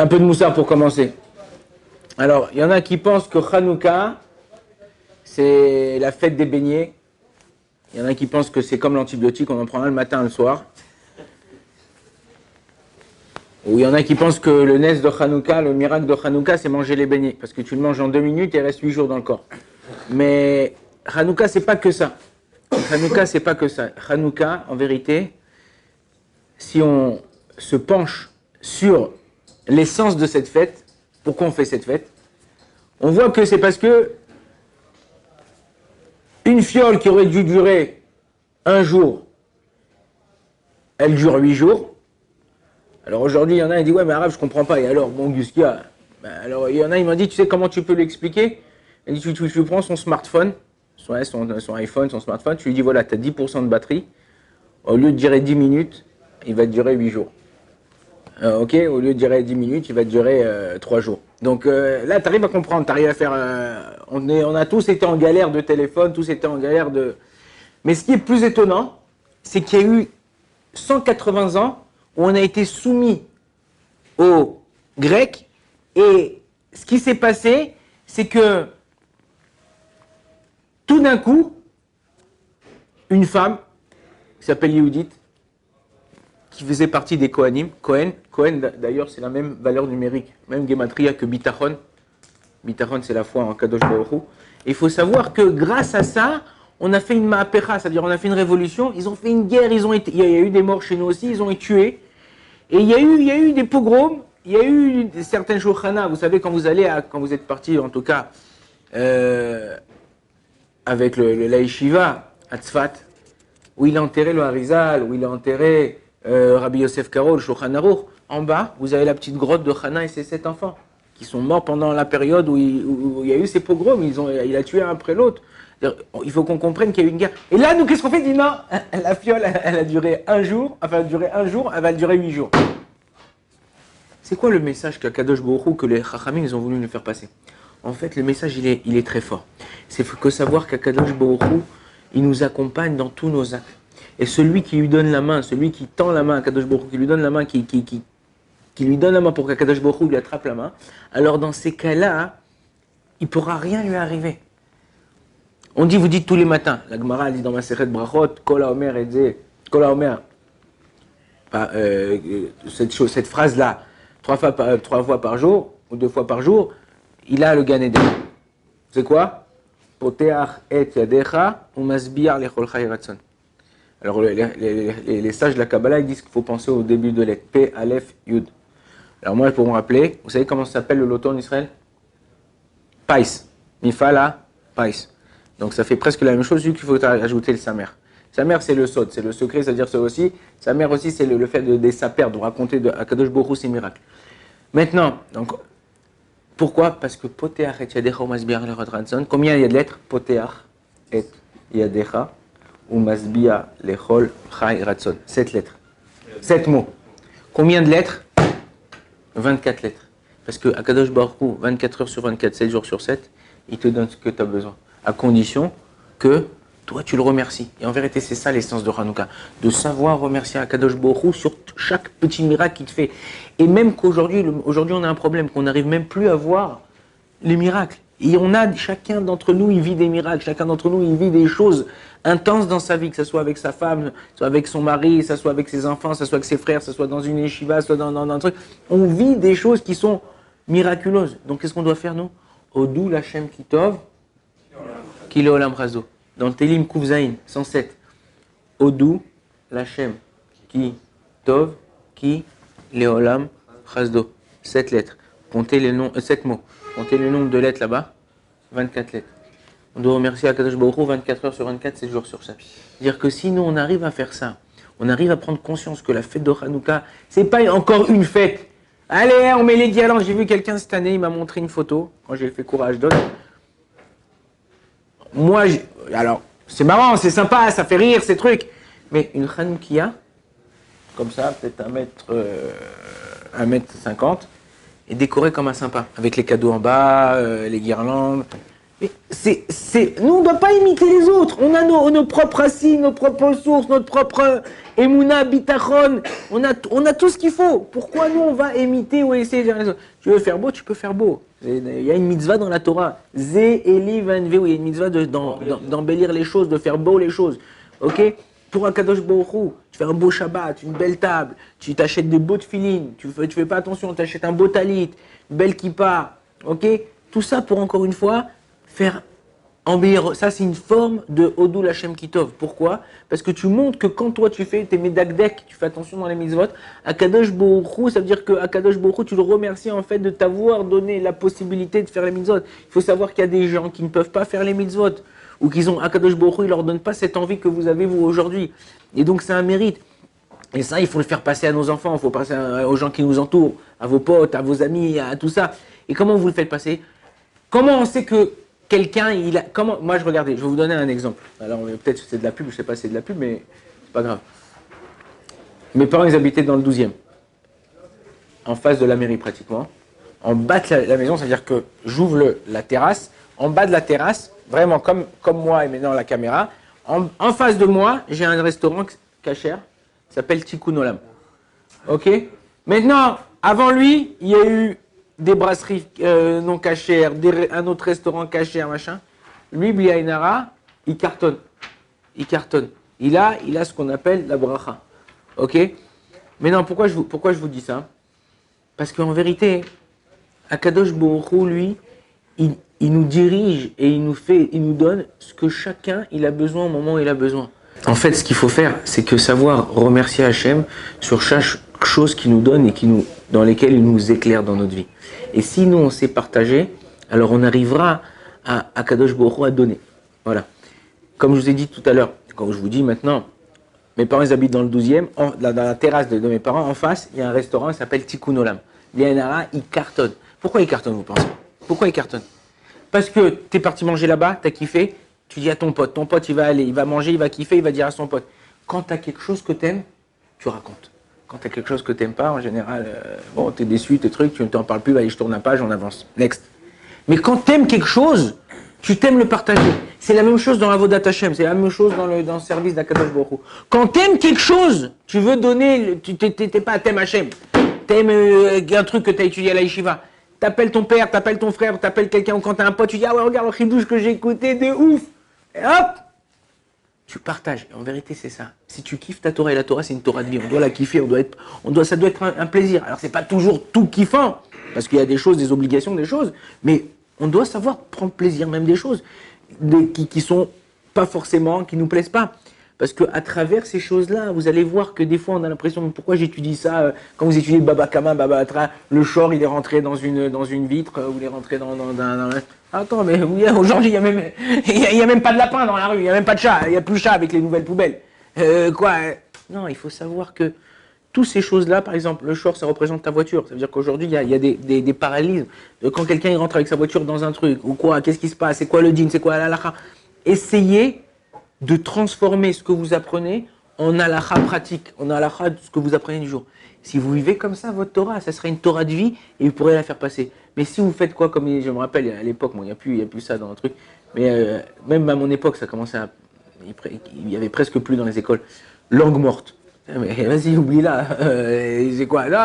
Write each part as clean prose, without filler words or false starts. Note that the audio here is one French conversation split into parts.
Un peu de moussard pour commencer. Alors, il y en a qui pensent que Hanouka, c'est la fête des beignets. Il y en a qui pensent que c'est comme l'antibiotique, on en prend un le matin, un le soir. Ou il y en a qui pensent que le nes de Hanouka, le miracle de Hanouka, c'est manger les beignets. Parce que tu le manges en 2 minutes et il reste 8 jours dans le corps. Mais Hanouka, c'est pas que ça. Hanouka, c'est pas que ça. Hanouka, en vérité, si on se penche sur l'essence de cette fête, pourquoi on fait cette fête, on voit que c'est parce que une fiole qui aurait dû durer 1 jour, elle dure 8 jours. Alors aujourd'hui, il y en a qui disent ouais mais arabe je comprends pas. Et alors bon Gus, qu'il y a alors il y en a, il m'a dit tu sais comment tu peux l'expliquer. Il dit tu prends son smartphone, son iPhone, son smartphone, tu lui dis voilà tu as 10% de batterie. Au lieu de durer 10 minutes, il va te durer 8 jours. Ok, au lieu de durer 10 minutes, il va te durer 3 jours. Donc là, tu arrives à comprendre, tu arrives à faire... on a tous été en galère de téléphone, tous été en galère de... Mais ce qui est plus étonnant, c'est qu'il y a eu 180 ans où on a été soumis aux Grecs. Et ce qui s'est passé, c'est que tout d'un coup, une femme qui s'appelle Yehudit, qui faisait partie des Kohanim. Cohen d'ailleurs, c'est la même valeur numérique, même gematria que Bitachon. Bitachon, c'est la foi en Kadosh Baruch Hu. Et il faut savoir que grâce à ça, on a fait une ma'apecha, c'est-à-dire on a fait une révolution, ils ont fait une guerre, il y a eu des morts chez nous aussi, ils ont été tués. Et il y a eu des pogroms, il y a eu certaines shulchana, vous savez, quand vous êtes parti, en tout cas, avec la yeshiva à Tzfat, où il a enterré le Harizal, où il a enterré Rabbi Yosef Karo, le Shulchan Aruch. En bas, vous avez la petite grotte de Hana et ses 7 enfants, qui sont morts pendant la période où il y a eu ces pogroms. Il a tué un après l'autre. Il faut qu'on comprenne qu'il y a eu une guerre. Et là, nous, qu'est-ce qu'on fait? Il dit non, la fiole, elle a duré 1 jour, enfin, elle a duré 1 jour, elle va durer 8 jours. C'est quoi le message qu'Akadosh Baruch Hu, que les Chachamim, ils ont voulu nous faire passer? En fait, le message, il est très fort. C'est que savoir qu'Akadosh Baruch Hu, il nous accompagne dans tous nos actes. Et celui qui lui donne la main, celui qui tend la main à Kadosh Baruch Hu, qui lui donne la main, qui lui donne la main pour qu'Akadosh Baruch Hu lui attrape la main, alors dans ces cas-là, il ne pourra rien lui arriver. On dit, vous dites tous les matins, la Gemara dit dans ma Masechet Brachot, Kol HaOmer Edze, Kol HaOmer, cette phrase-là, 3 fois par jour, ou 2 fois par jour, il a le Gan Eden. C'est quoi? Poteach et yadecha, ou masbiar lechol chay ratzon. Alors, les sages de la Kabbalah ils disent qu'il faut penser au début de lettre. P, Aleph, Yud. Alors, moi, pour me rappeler, vous savez comment ça s'appelle le loto en Israël? Pais. Mifala, Pais. Donc, ça fait presque la même chose, vu qu'il faut ajouter le Samer. Samer, c'est le sod, c'est le secret, c'est-à-dire c'est aussi. Samer aussi, c'est le fait de saper, de raconter à Kadosh Baruch Hu ses miracles. Maintenant, donc, pourquoi? Parce que Poteach et Yadecha ou Masbiach lechol ratzon. Combien il y a de lettres? Poteach et Yadecha. Ou Masbia Lechol Chai Ratson. 7 lettres. 7 mots. Combien de lettres? 24 lettres. Parce que Akadosh Baruch Hu, 24 heures sur 24, 7 jours sur 7, il te donne ce que tu as besoin. À condition que toi, tu le remercies. Et en vérité, c'est ça l'essence de Hanouka. De savoir remercier Akadosh Baruch Hu sur chaque petit miracle qu'il te fait. Et même qu'aujourd'hui, on a un problème, qu'on n'arrive même plus à voir les miracles. Et chacun d'entre nous, il vit des miracles. Chacun d'entre nous, il vit des choses intenses dans sa vie, que ce soit avec sa femme, soit avec son mari, ça soit avec ses enfants, ça soit avec ses frères, ça soit dans une yeshiva, soit dans un truc. On vit des choses qui sont miraculeuses. Donc, qu'est-ce qu'on doit faire, nous? Odou Lachem Kitov, Kilo Olam Razo. Dans le Télim Kouvzaïn, 107. Odou Lachem Kitov, Ki Leolam Razdo. 7 lettres. Comptez les noms, 7 mots. Comptez le nombre de lettres là-bas, 24 lettres. On doit remercier Akadosh Baruch Hu 24 heures sur 24, 7 jours sur 7. C'est-à-dire que si nous on arrive à faire ça, on arrive à prendre conscience que la fête de Hanouka, c'est pas encore une fête. Allez, on met les guirlandes. J'ai vu quelqu'un cette année, il m'a montré une photo, quand j'ai fait courage d'Ashdod. Moi, alors, c'est marrant, c'est sympa, ça fait rire, ces trucs. Mais une Hanoukia, comme ça, peut-être 1m50, est décorée comme un sympa, avec les cadeaux en bas, les guirlandes. Nous, on ne doit pas imiter les autres. On a nos propres racines, nos propres sources, notre propre Emouna, Bitachon. On a tout ce qu'il faut. Pourquoi nous, on va imiter ou essayer de faire les autres? Tu veux faire beau, tu peux faire beau. Il y a une mitzvah dans la Torah. Zé, Eli, Vanvé, où il y a une mitzvah d'embellir les choses, de faire beau les choses. Ok? Pour Akadosh Baruch Hu, tu fais un beau Shabbat, une belle table, tu t'achètes des beaux tefilines, tu fais pas attention, tu achètes un beau talit, une belle kippa. Ok? Tout ça pour, encore une fois, faire embellir. Ça, c'est une forme de Odou Lachem Kitov. Pourquoi? Parce que tu montres que quand toi tu fais tes médagdek, tu fais attention dans les mitzvot, Akadosh Baruch Hu, ça veut dire que Akadosh Baruch Hu, tu le remercies en fait de t'avoir donné la possibilité de faire les mitzvot. Il faut savoir qu'il y a des gens qui ne peuvent pas faire les mitzvot, ou qu'ils ont Akadosh Baruch Hu, il leur donne pas cette envie que vous avez vous aujourd'hui. Et donc c'est un mérite. Et ça, il faut le faire passer à nos enfants, il faut passer aux gens qui nous entourent, à vos potes, à vos amis, à tout ça. Et comment vous le faites passer? Comment on sait que quelqu'un, moi je regardais, je vais vous donner un exemple. Alors peut-être que c'est de la pub, je ne sais pas si c'est de la pub, mais c'est pas grave. Mes parents, ils habitaient dans le 12e, en face de la mairie pratiquement. En bas de la maison, ça veut dire que j'ouvre la terrasse. En bas de la terrasse, vraiment comme moi et maintenant la caméra, en face de moi, j'ai un restaurant cachère qui s'appelle Tikkun Olam. Ok? Maintenant, avant lui, il y a eu des brasseries non cachères, un autre restaurant cachère, machin. Lui, Bliainara, il cartonne. Il cartonne. Il a ce qu'on appelle la bracha. Ok? Maintenant, pourquoi je vous dis ça? Parce qu'en vérité, Akadosh Baruch Hu, lui, il nous dirige et il nous donne ce que chacun il a besoin au moment où il a besoin. En fait, ce qu'il faut faire, c'est que savoir remercier Hachem sur chaque chose qu'il nous donne et dans lesquelles il nous éclaire dans notre vie. Et si nous, on sait partager, alors on arrivera à Kadosh Baruch Hu à donner. Voilà. Comme je vous ai dit tout à l'heure, quand je vous dis maintenant, mes parents ils habitent dans le 12e, dans la terrasse de mes parents, en face, il y a un restaurant qui s'appelle Tikkun Olam. Lianara, il cartonne. Pourquoi il cartonne, vous pensez? Pourquoi il cartonne? Parce que tu es parti manger là-bas, tu as kiffé, tu dis à ton pote il va aller, il va manger, il va kiffer, il va dire à son pote. Quand tu as quelque chose que tu aimes, tu racontes. Quand tu as quelque chose que tu n'aimes pas, en général, tu es déçu, tes trucs, tu ne t'en parles plus, allez, je tourne la page, on avance. Next. Mais quand tu aimes quelque chose, tu t'aimes le partager. C'est la même chose dans la Avodat Hashem, c'est la même chose dans le service d'Akadosh Baruch Hu. Quand tu aimes quelque chose, tu veux donner, tu n'es pas à thème Hashem. Tu aimes un truc que tu as étudié à la yeshiva. T'appelles ton père, t'appelles ton frère, t'appelles quelqu'un, ou quand t'as un pote, tu dis ah ouais, regarde le chidouche que j'ai écouté de ouf. Et hop, tu partages. Et en vérité, c'est ça. Si tu kiffes ta Torah, et la Torah, c'est une Torah de vie, on doit la kiffer, ça doit être un plaisir. Alors, c'est pas toujours tout kiffant, parce qu'il y a des choses, des obligations, des choses, mais on doit savoir prendre plaisir, même des choses qui sont pas forcément, qui nous plaisent pas. Parce qu'à travers ces choses-là, vous allez voir que des fois, on a l'impression, pourquoi j'étudie ça quand vous étudiez Baba Kama, Baba Atra, le shor, il est rentré dans une vitre, ou il est rentré dans Attends, mais aujourd'hui, il y a même pas de lapin dans la rue, il n'y a même pas de chat, il n'y a plus de chat avec les nouvelles poubelles. Non, il faut savoir que toutes ces choses-là, par exemple, le shor, ça représente ta voiture. Ça veut dire qu'aujourd'hui, il y a des paralysmes. Quand quelqu'un il rentre avec sa voiture dans un truc, ou quoi, qu'est-ce qui se passe, c'est quoi le din, c'est quoi la halakha. Essayez de transformer ce que vous apprenez en halakha pratique, en halakha de ce que vous apprenez du jour. Si vous vivez comme ça, votre Torah, ça serait une Torah de vie et vous pourrez la faire passer. Mais si vous faites quoi, comme je me rappelle à l'époque, il n'y a plus ça dans le truc, mais même à mon époque, ça commençait il y avait presque plus dans les écoles, langue morte. Mais vas-y, oublie-la. C'est quoi? Non,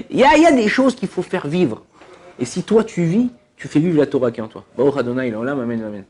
il y a des choses qu'il faut faire vivre. Et si toi tu vis, tu fais vivre la Torah qui est en toi. Baruch Adonai, il est en là, amen, amen.